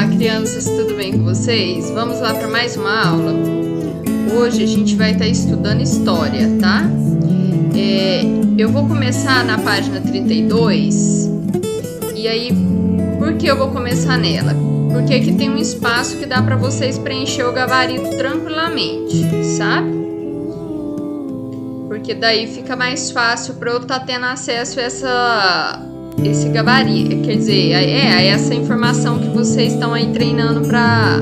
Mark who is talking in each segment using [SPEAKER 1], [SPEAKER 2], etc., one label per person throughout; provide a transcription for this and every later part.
[SPEAKER 1] Olá, crianças, tudo bem com vocês? Vamos lá para mais uma aula? Hoje a gente vai estar estudando história, tá? Eu vou começar na página 32. E aí, por que eu vou começar nela? Porque aqui tem um espaço que dá para vocês preencher o gabarito tranquilamente, sabe? Porque daí fica mais fácil para eu estar tendo acesso a esse gabarito, quer dizer, a essa informação que vocês estão aí treinando para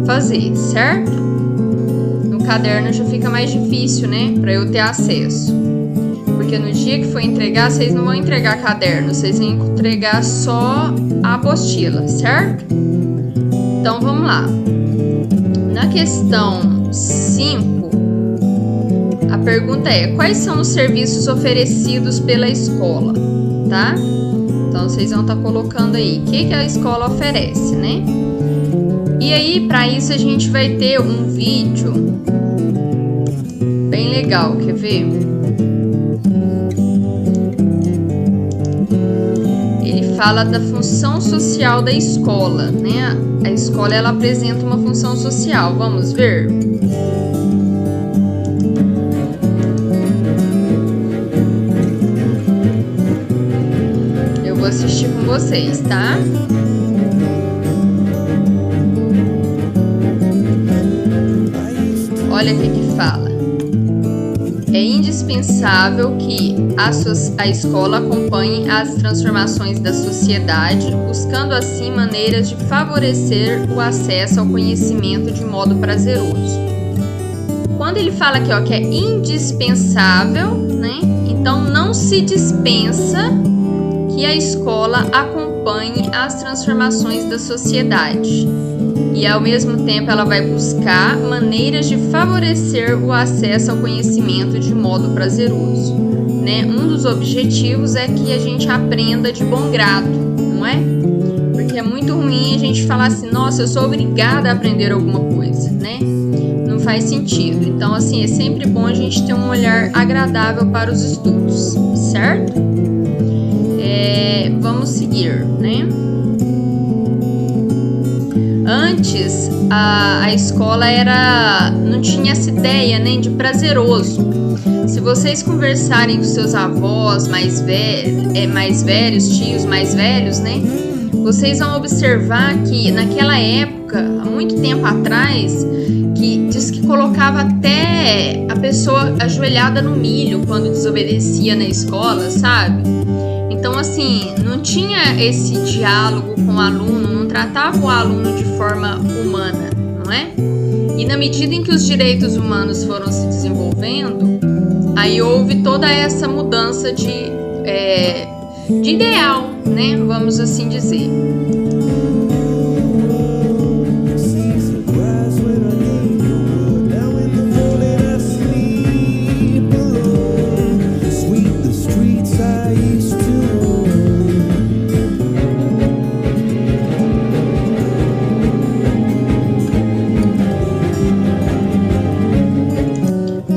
[SPEAKER 1] fazer, certo? No caderno já fica mais difícil, né, para eu ter acesso. Porque no dia que for entregar, vocês não vão entregar caderno, vocês vão entregar só a apostila, certo? Então vamos lá. Na questão 5, a pergunta é: quais são os serviços oferecidos pela escola, tá? Então vocês vão estar colocando aí o que a escola oferece, né? E aí, para isso a gente vai ter um vídeo bem legal, quer ver? Ele fala da função social da escola, né? A escola, ela apresenta uma função social. Vamos ver? Eu vou assistir com vocês, tá? Olha o que fala. É indispensável que a escola acompanhe as transformações da sociedade, buscando assim maneiras de favorecer o acesso ao conhecimento de modo prazeroso. Quando ele fala aqui, ó, que é indispensável, né? Então não se dispensa que a escola acompanhe as transformações da sociedade. E ao mesmo tempo ela vai buscar maneiras de favorecer o acesso ao conhecimento de modo prazeroso, né? Um dos objetivos é que a gente aprenda de bom grado, não é? Porque é muito ruim a gente falar assim: nossa, eu sou obrigada a aprender alguma coisa, né? Não faz sentido. Então, assim, é sempre bom a gente ter um olhar agradável para os estudos, certo? Vamos seguir, né? Antes, a escola não tinha essa ideia, né, de prazeroso. Se vocês conversarem com seus avós mais velhos, tios mais velhos, né, vocês vão observar que naquela época, há muito tempo atrás, que diz que colocava até a pessoa ajoelhada no milho quando desobedecia na escola, sabe? Então, assim, não tinha esse diálogo com o aluno, não tratava o aluno de forma humana, não é? E na medida em que os direitos humanos foram se desenvolvendo, aí houve toda essa mudança de ideal, né? Vamos assim dizer.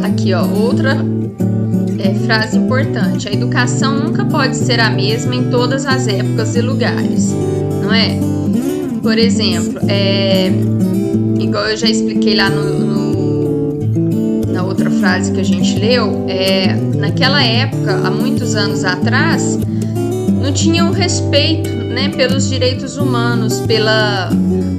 [SPEAKER 1] Aqui, ó, outra frase importante: a educação nunca pode ser a mesma em todas as épocas e lugares, não é? Por exemplo, igual eu já expliquei lá na outra frase que a gente leu, naquela época, há muitos anos atrás, não tinha um respeito, né, pelos direitos humanos,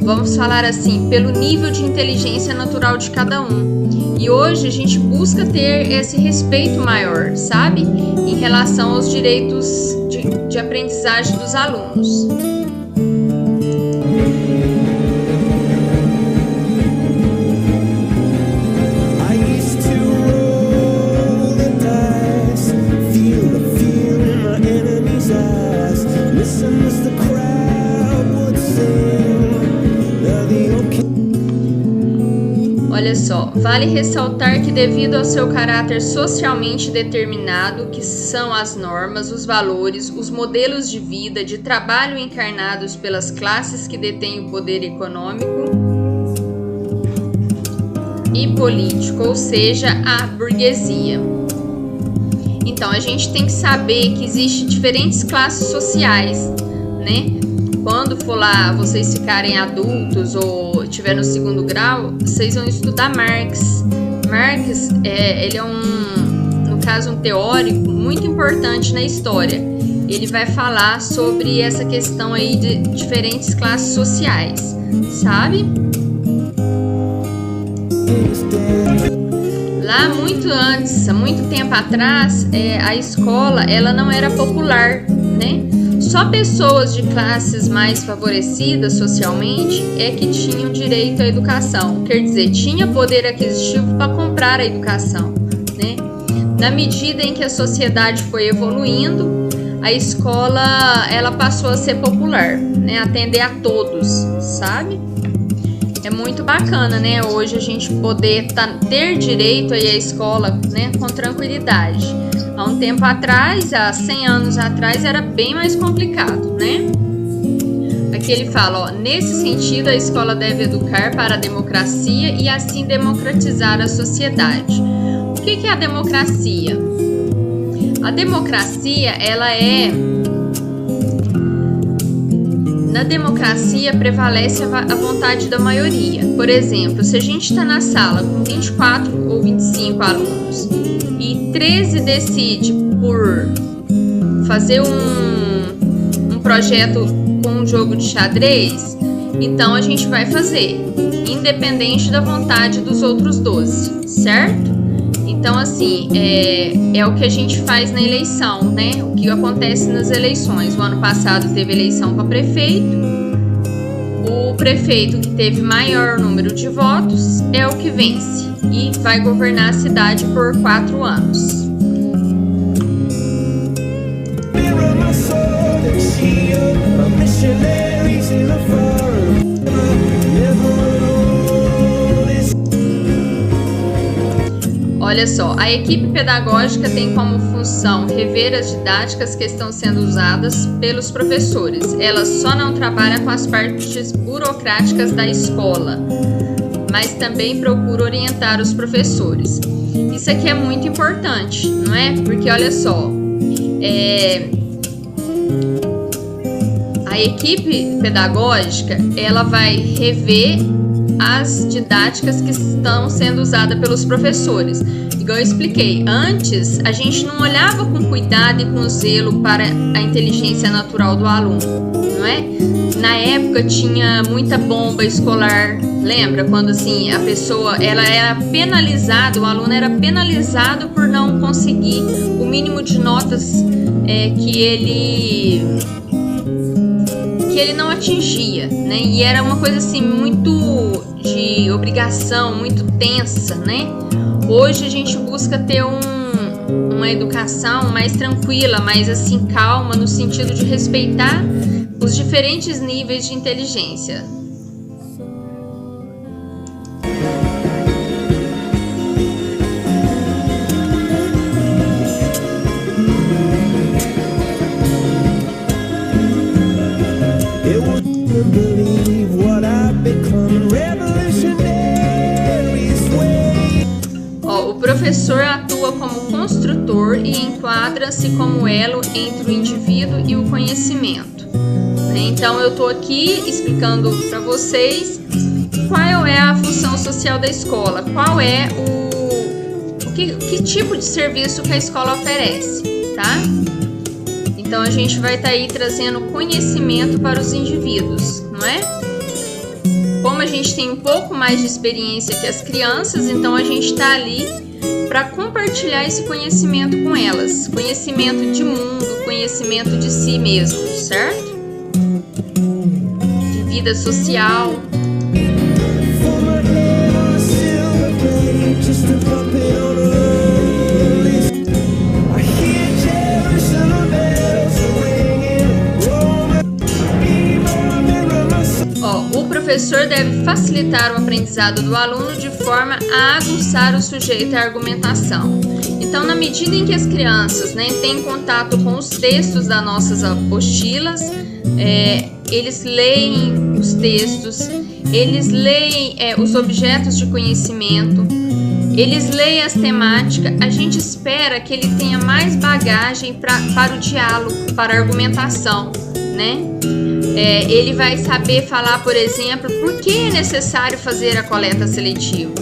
[SPEAKER 1] vamos falar assim, pelo nível de inteligência natural de cada um. E hoje a gente busca ter esse respeito maior, sabe? Em relação aos direitos de aprendizagem dos alunos. Olha só, vale ressaltar que devido ao seu caráter socialmente determinado, que são as normas, os valores, os modelos de vida, de trabalho encarnados pelas classes que detêm o poder econômico e político, ou seja, a burguesia. Então, a gente tem que saber que existem diferentes classes sociais, né? quando for lá vocês ficarem adultos ou estiver no 2º grau, vocês vão estudar Marx. Marx, ele é no caso, um teórico muito importante na história. Ele vai falar sobre essa questão aí de diferentes classes sociais, sabe? Lá muito antes, há muito tempo atrás, a escola ela não era popular, né? Só pessoas de classes mais favorecidas socialmente é que tinham direito à educação, quer dizer, tinha poder aquisitivo para comprar a educação, né? Na medida em que a sociedade foi evoluindo, a escola ela passou a ser popular, né? Atender a todos, sabe? É muito bacana, né? Hoje a gente poder ter direito aí à escola, né? Com tranquilidade. Há um tempo atrás, há 100 anos atrás, era bem mais complicado, né? Aqui ele fala, ó, nesse sentido, a escola deve educar para a democracia e assim democratizar a sociedade. O que é a democracia? A democracia, ela é... Na democracia prevalece a vontade da maioria. Por exemplo, se a gente está na sala com 24 ou 25 alunos e 13 decide por fazer um projeto com um jogo de xadrez, então a gente vai fazer, independente da vontade dos outros 12, certo? Então, assim, é o que a gente faz na eleição, né? O que acontece nas eleições. O ano passado teve eleição para prefeito. O prefeito que teve maior número de votos é o que vence e vai governar a cidade por 4 anos. Olha só, a equipe pedagógica tem como função rever as didáticas que estão sendo usadas pelos professores. Ela só não trabalha com as partes burocráticas da escola, mas também procura orientar os professores. Isso aqui é muito importante, não é? Porque olha só, a equipe pedagógica, ela vai rever as didáticas que estão sendo usadas pelos professores. Igual eu expliquei, antes a gente não olhava com cuidado e com zelo para a inteligência natural do aluno, não é? Na época tinha muita bomba escolar, lembra? Quando assim a pessoa ela era penalizada, o aluno era penalizado por não conseguir o mínimo de notas que ele não atingia, né? E era uma coisa assim muito de obrigação, muito tensa, né? Hoje a gente busca ter uma educação mais tranquila, mais assim calma, no sentido de respeitar os diferentes níveis de inteligência. O professor atua como construtor e enquadra-se como elo entre o indivíduo e o conhecimento. Então eu estou aqui explicando para vocês qual é a função social da escola, qual é que tipo de serviço que a escola oferece, tá? Então a gente vai estar aí trazendo conhecimento para os indivíduos, não é? Como a gente tem um pouco mais de experiência que as crianças, então a gente está ali para compartilhar esse conhecimento com elas. Conhecimento de mundo, conhecimento de si mesmo, certo? De vida social. O professor deve facilitar o aprendizado do aluno de forma a aguçar o sujeito à argumentação. Então, na medida em que as crianças, né, têm contato com os textos das nossas apostilas, eles leem os textos, eles leem os objetos de conhecimento, eles leem as temáticas, a gente espera que ele tenha mais bagagem para o diálogo, para a argumentação, né? Ele vai saber falar, por exemplo, por que é necessário fazer a coleta seletiva.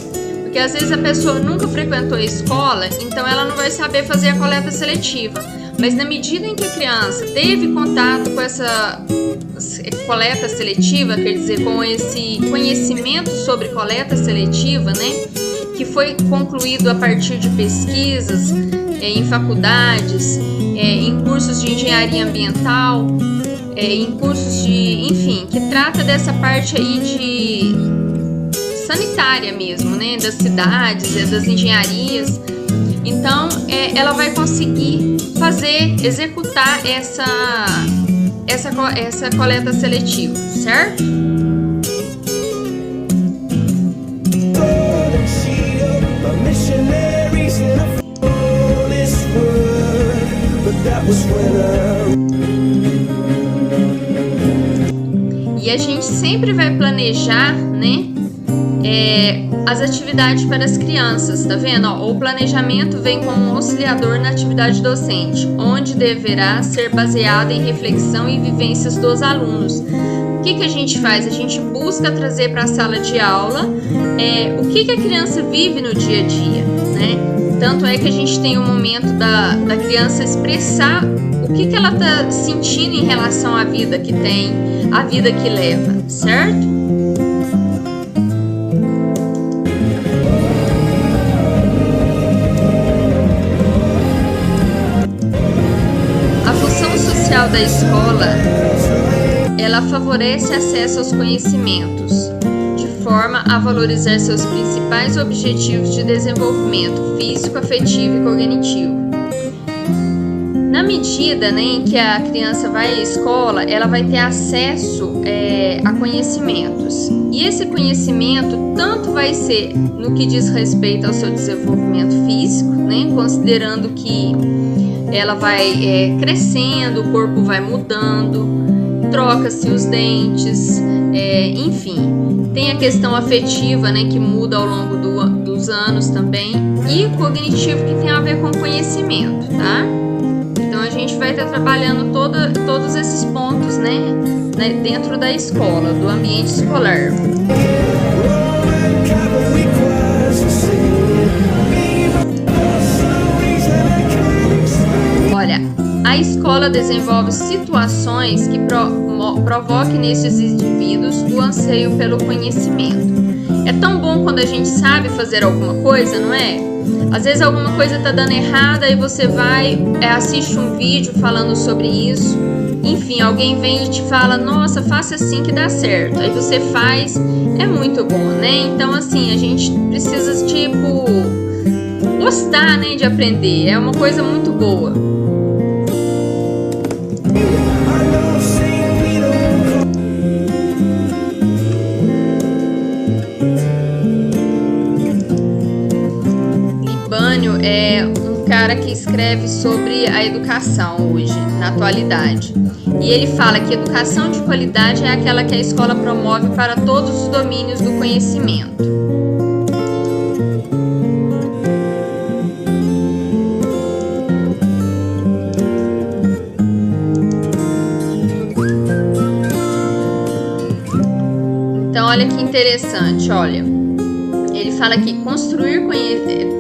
[SPEAKER 1] Porque às vezes a pessoa nunca frequentou a escola, então ela não vai saber fazer a coleta seletiva. Mas na medida em que a criança teve contato com essa coleta seletiva, quer dizer, com esse conhecimento sobre coleta seletiva, né, que foi concluído a partir de pesquisas em faculdades, em cursos de engenharia ambiental, em cursos de, enfim, que trata dessa parte aí de sanitária mesmo, né, das cidades, das engenharias. Então, ela vai conseguir executar essa coleta seletiva, certo? E a gente sempre vai planejar, né, as atividades para as crianças, tá vendo? O planejamento vem como um auxiliador na atividade docente, onde deverá ser baseado em reflexão e vivências dos alunos. O que a gente faz? A gente busca trazer para a sala de aula o que a criança vive no dia a dia, né? Tanto é que a gente tem o momento da criança expressar o que ela está sentindo em relação à vida que tem, à vida que leva, certo? Da escola, ela favorece acesso aos conhecimentos, de forma a valorizar seus principais objetivos de desenvolvimento físico, afetivo e cognitivo. Na medida, né, em que a criança vai à escola, ela vai ter acesso a conhecimentos. E esse conhecimento tanto vai ser no que diz respeito ao seu desenvolvimento físico, né, considerando que ela vai crescendo, o corpo vai mudando, troca-se os dentes, enfim. Tem a questão afetiva, né, que muda ao longo dos anos também. E o cognitivo, que tem a ver com conhecimento, tá? Então a gente vai estar trabalhando todos esses pontos, né, dentro da escola, do ambiente escolar. Olha, a escola desenvolve situações que provoquem nesses indivíduos o anseio pelo conhecimento. É tão bom quando a gente sabe fazer alguma coisa, não é? Às vezes alguma coisa tá dando errada e você vai, assiste um vídeo falando sobre isso. Enfim, alguém vem e te fala, nossa, faça assim que dá certo. Aí você faz, é muito bom, né? Então, assim, a gente precisa, tipo, gostar, né, de aprender. É uma coisa muito boa. Libânio é um cara que escreve sobre a educação hoje, na atualidade. E ele fala que educação de qualidade é aquela que a escola promove para todos os domínios do conhecimento. Então, olha que interessante, olha. Ele fala que construir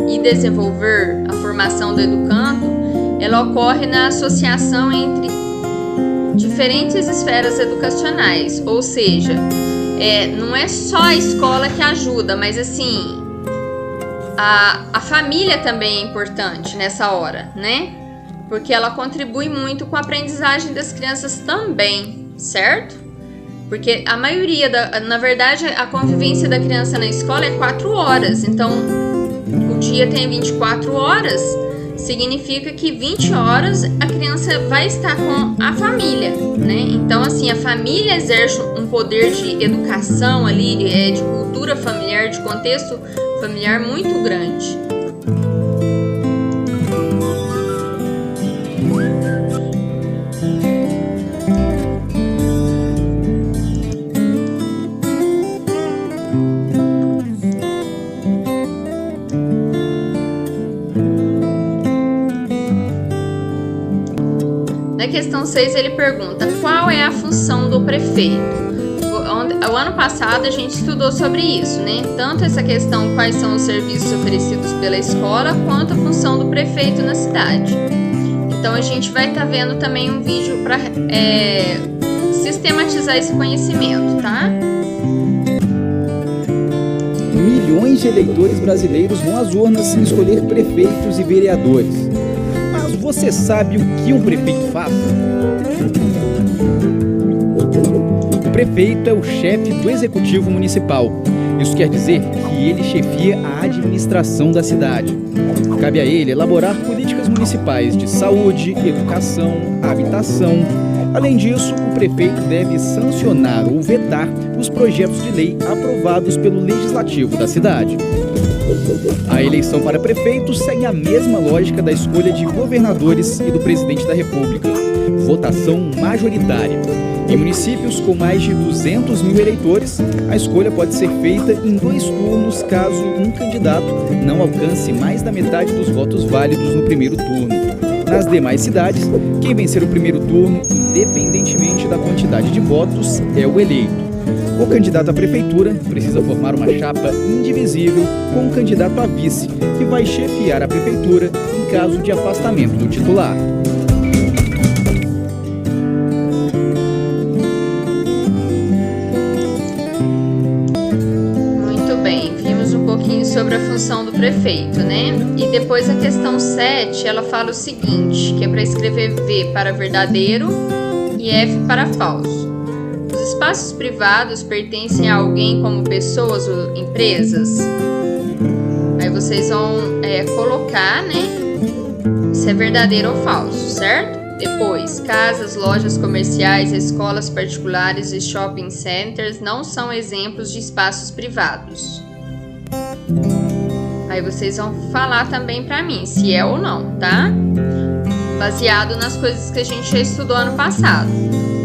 [SPEAKER 1] e desenvolver a formação do educando, ela ocorre na associação entre diferentes esferas educacionais, ou seja, não é só a escola que ajuda, mas assim, a família também é importante nessa hora, né? Porque ela contribui muito com a aprendizagem das crianças também, certo? Porque a maioria, na verdade, a convivência da criança na escola é 4 horas. Então, o dia tem 24 horas, significa que 20 horas a criança vai estar com a família, né? Então, assim, a família exerce um poder de educação ali, de cultura familiar, de contexto familiar muito grande. questão 6 ele pergunta: qual é a função do prefeito? O ano passado a gente estudou sobre isso, né? Tanto essa questão, quais são os serviços oferecidos pela escola, quanto a função do prefeito na cidade. Então a gente vai estar vendo também um vídeo para sistematizar esse conhecimento, tá?
[SPEAKER 2] Milhões de eleitores brasileiros vão às urnas escolher prefeitos e vereadores. Mas você sabe o que um prefeito faz? O prefeito é o chefe do executivo municipal. Isso quer dizer que ele chefia a administração da cidade. Cabe a ele elaborar políticas municipais de saúde, educação, habitação. Além disso, o prefeito deve sancionar ou vetar os projetos de lei aprovados pelo legislativo da cidade. A eleição para prefeito segue a mesma lógica da escolha de governadores e do presidente da República. Votação majoritária. Em municípios com mais de 200 mil eleitores, a escolha pode ser feita em 2 turnos caso um candidato não alcance mais da metade dos votos válidos no primeiro turno. Nas demais cidades, quem vencer o primeiro turno, independentemente da quantidade de votos, é o eleito. O candidato à prefeitura precisa formar uma chapa indivisível com o candidato a vice, que vai chefiar a prefeitura em caso de afastamento do titular.
[SPEAKER 1] Sobre a função do prefeito, né? E depois a questão 7, ela fala o seguinte, que é para escrever V para verdadeiro e F para falso. Os espaços privados pertencem a alguém como pessoas ou empresas? Aí vocês vão colocar, né? Se é verdadeiro ou falso, certo? Depois, casas, lojas comerciais, escolas particulares e shopping centers não são exemplos de espaços privados. Aí vocês vão falar também para mim se é ou não, tá? Baseado nas coisas que a gente já estudou ano passado.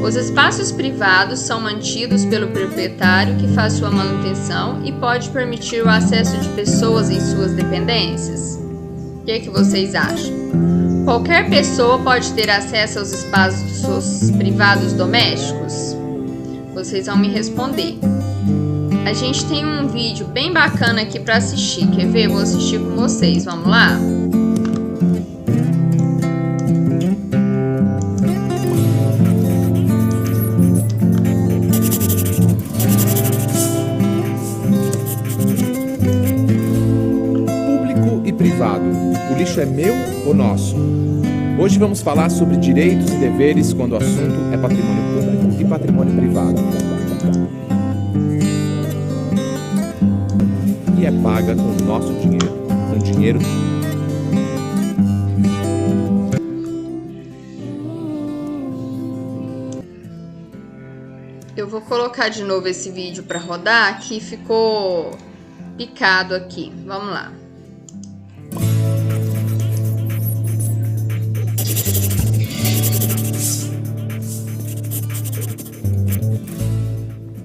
[SPEAKER 1] Os espaços privados são mantidos pelo proprietário que faz sua manutenção e pode permitir o acesso de pessoas em suas dependências. O que vocês acham? Qualquer pessoa pode ter acesso aos espaços privados domésticos? Vocês vão me responder. A gente tem um vídeo bem bacana aqui para assistir. Quer ver? Vou assistir com vocês. Vamos lá?
[SPEAKER 3] Público e privado. O lixo é meu ou nosso? Hoje vamos falar sobre direitos e deveres quando o assunto é patrimônio público e patrimônio privado. E é paga com o nosso dinheiro, com dinheiro.
[SPEAKER 1] Eu vou colocar de novo esse vídeo para rodar, que ficou picado aqui. Vamos lá.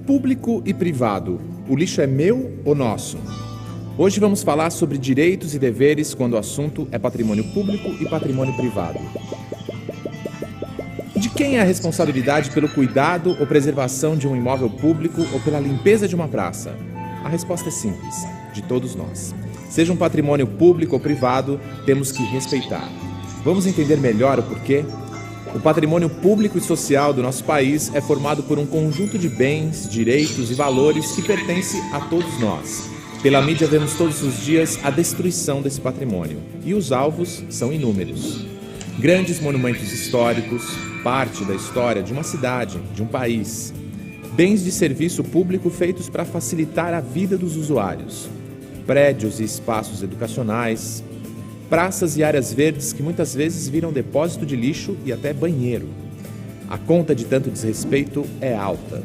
[SPEAKER 3] Público e privado. O lixo é meu ou nosso? Hoje vamos falar sobre direitos e deveres quando o assunto é patrimônio público e patrimônio privado. De quem é a responsabilidade pelo cuidado ou preservação de um imóvel público ou pela limpeza de uma praça? A resposta é simples, de todos nós. Seja um patrimônio público ou privado, temos que respeitar. Vamos entender melhor o porquê? O patrimônio público e social do nosso país é formado por um conjunto de bens, direitos e valores que pertence a todos nós. Pela mídia vemos todos os dias a destruição desse patrimônio, e os alvos são inúmeros. Grandes monumentos históricos, parte da história de uma cidade, de um país. Bens de serviço público feitos para facilitar a vida dos usuários. Prédios e espaços educacionais. Praças e áreas verdes que muitas vezes viram depósito de lixo e até banheiro. A conta de tanto desrespeito é alta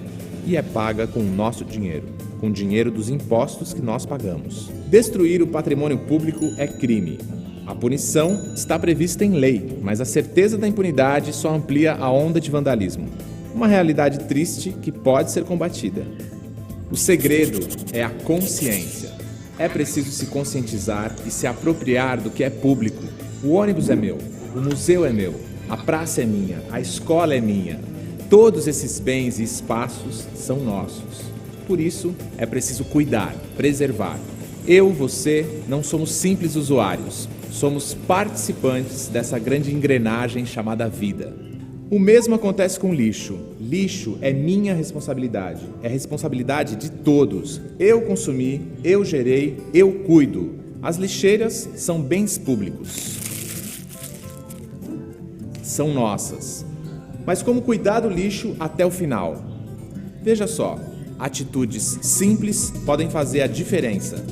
[SPEAKER 3] e é paga com o nosso dinheiro, com o dinheiro dos impostos que nós pagamos. Destruir o patrimônio público é crime. A punição está prevista em lei, mas a certeza da impunidade só amplia a onda de vandalismo. Uma realidade triste que pode ser combatida. O segredo é a consciência. É preciso se conscientizar e se apropriar do que é público. O ônibus é meu, o museu é meu, a praça é minha, a escola é minha. Todos esses bens e espaços são nossos. Por isso, é preciso cuidar, preservar. Eu, você, não somos simples usuários. Somos participantes dessa grande engrenagem chamada vida. O mesmo acontece com lixo. Lixo é minha responsabilidade. É responsabilidade de todos. Eu consumi, eu gerei, eu cuido. As lixeiras são bens públicos. São nossas. Mas como cuidar do lixo até o final? Veja só, atitudes simples podem fazer a diferença.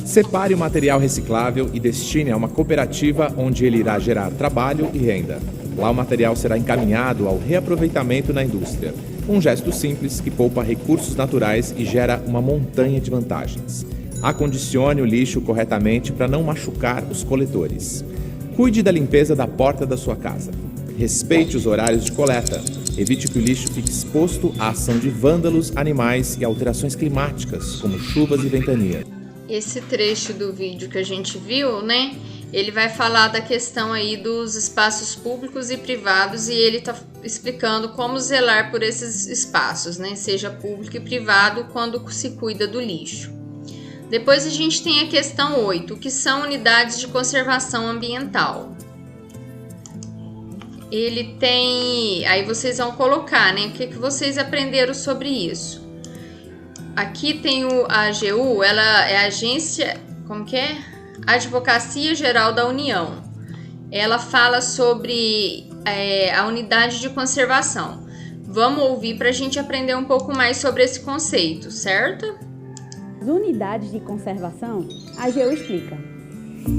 [SPEAKER 3] Separe o material reciclável e destine a uma cooperativa onde ele irá gerar trabalho e renda. Lá o material será encaminhado ao reaproveitamento na indústria. Um gesto simples que poupa recursos naturais e gera uma montanha de vantagens. Acondicione o lixo corretamente para não machucar os coletores. Cuide da limpeza da porta da sua casa. Respeite os horários de coleta. Evite que o lixo fique exposto à ação de vândalos, animais e alterações climáticas, como chuvas e ventania.
[SPEAKER 1] Esse trecho do vídeo que a gente viu, né? Ele vai falar da questão aí dos espaços públicos e privados e ele está explicando como zelar por esses espaços, né? Seja público e privado quando se cuida do lixo. Depois a gente tem a questão 8, que são unidades de conservação ambiental. Ele tem... Aí vocês vão colocar, né? O que vocês aprenderam sobre isso? Aqui tem a AGU, ela é a agência... Como que é? Advocacia Geral da União. Ela fala sobre a unidade de conservação. Vamos ouvir para a gente aprender um pouco mais sobre esse conceito, certo?
[SPEAKER 4] As unidades de conservação, a AGU explica.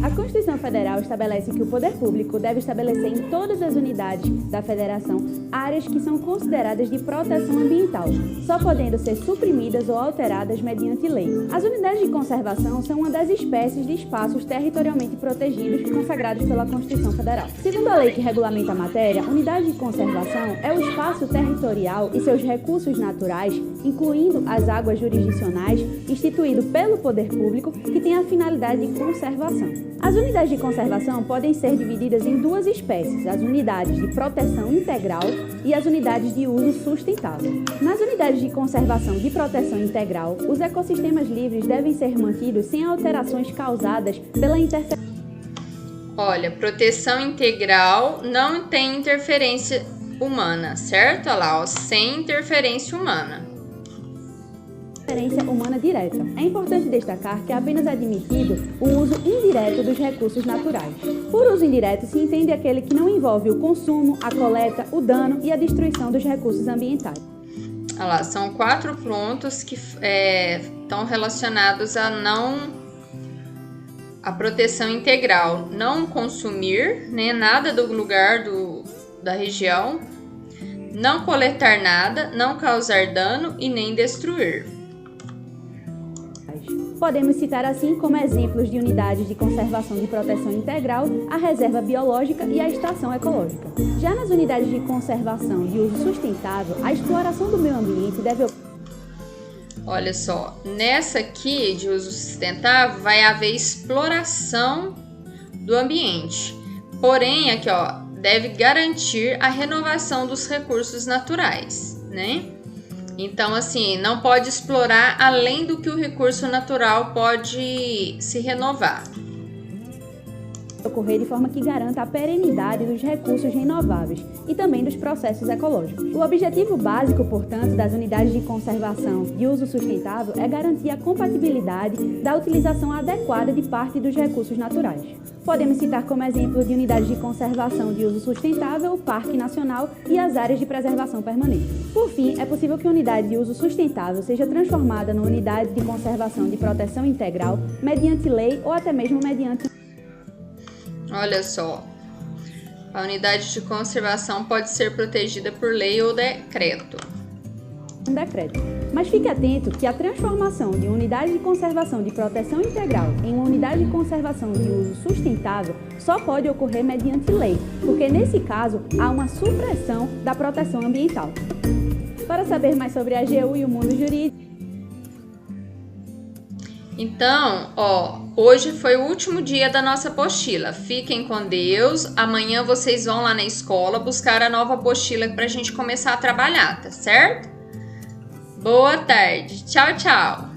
[SPEAKER 4] A Constituição Federal estabelece que o poder público deve estabelecer em todas as unidades da Federação áreas que são consideradas de proteção ambiental, só podendo ser suprimidas ou alteradas mediante lei. As unidades de conservação são uma das espécies de espaços territorialmente protegidos consagrados pela Constituição Federal. Segundo a lei que regulamenta a matéria, unidade de conservação é o espaço territorial e seus recursos naturais, incluindo as águas jurisdicionais, instituído pelo poder público que tem a finalidade de conservação. As unidades de conservação podem ser divididas em duas espécies, as unidades de proteção integral e as unidades de uso sustentável. Nas unidades de conservação de proteção integral, os ecossistemas livres devem ser mantidos sem alterações causadas pela interferência.
[SPEAKER 1] Olha, proteção integral não tem interferência humana, certo? Olha lá, ó, sem interferência humana.
[SPEAKER 4] Humana direta. É importante destacar que é apenas admitido o uso indireto dos recursos naturais. Por uso indireto se entende aquele que não envolve o consumo, a coleta, o dano e a destruição dos recursos ambientais.
[SPEAKER 1] Olha lá, são 4 pontos que estão relacionados a proteção integral. Não consumir, né, nada do lugar da região, não coletar nada, não causar dano e nem destruir.
[SPEAKER 4] Podemos citar assim como exemplos de unidades de conservação de proteção integral a reserva biológica e a estação ecológica. Já nas unidades de conservação de uso sustentável, a exploração do meio ambiente deve...
[SPEAKER 1] Olha só, nessa aqui de uso sustentável vai haver exploração do ambiente. Porém, aqui ó, deve garantir a renovação dos recursos naturais, né? Então, assim, não pode explorar além do que o recurso natural pode se renovar.
[SPEAKER 4] Ocorrer de forma que garanta a perenidade dos recursos renováveis e também dos processos ecológicos. O objetivo básico, portanto, das unidades de conservação de uso sustentável é garantir a compatibilidade da utilização adequada de parte dos recursos naturais. Podemos citar como exemplo de unidades de conservação de uso sustentável, o Parque Nacional e as áreas de preservação permanente. Por fim, é possível que a unidade de uso sustentável seja transformada numa unidade de conservação de proteção integral mediante lei ou até mesmo mediante...
[SPEAKER 1] Olha só, a unidade de conservação pode ser protegida por lei ou decreto.
[SPEAKER 4] Um decreto. Mas fique atento que a transformação de uma unidade de conservação de proteção integral em uma unidade de conservação de uso sustentável só pode ocorrer mediante lei, porque nesse caso há uma supressão da proteção ambiental. Para saber mais sobre a AGU e o mundo jurídico,
[SPEAKER 1] Então, hoje foi o último dia da nossa apostila. Fiquem com Deus. Amanhã vocês vão lá na escola buscar a nova apostila pra gente começar a trabalhar, tá certo? Boa tarde. Tchau, tchau.